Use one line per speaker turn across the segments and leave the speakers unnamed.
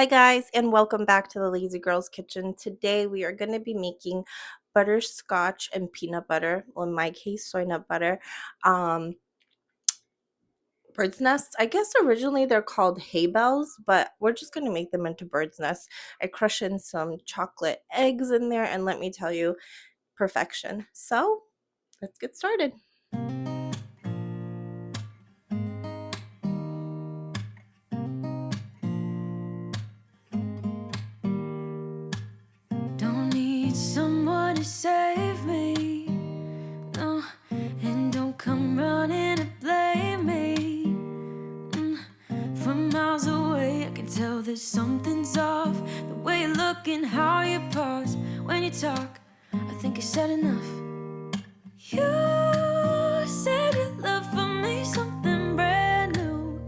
Hi guys, and welcome back to the Lazy Girls Kitchen. Today we are going to be making butterscotch and peanut butter, well in my case soy nut butter, um, bird's nests. I guess originally they're called hay bells, but we're just going to make them into bird's nests. I crush in some chocolate eggs in there, and let me tell you, perfection. So let's get started.
Don't need someone to save me, no, and don't come running to blame me. From miles away I can tell that something's off. The way you look and how you pause when you talk, I think I said enough. You said your love for me something brand new.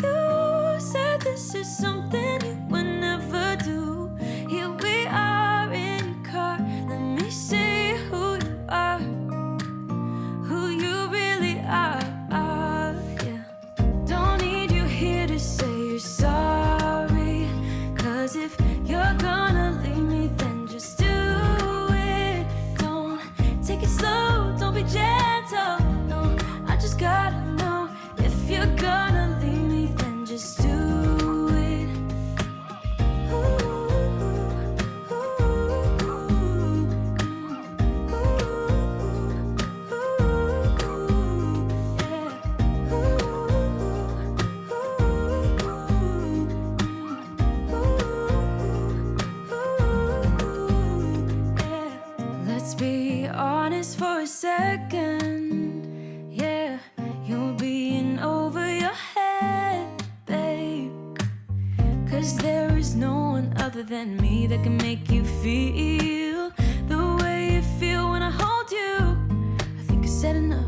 You said this is something you would never do. Here we are in your car. Let me see who you are, who you really are. Yeah. Don't need you here to say you're sorry, 'cause if you're gonna leave me, then just do it. Don't take it slow, don't be gentle. No, I just gotta know if you're gonna leave me, then just do it. Let's be honest for a second. Yeah, you're being over your head, babe. 'Cause there is no one other than me that can make you feel the way you feel when I hold you. I think I said enough.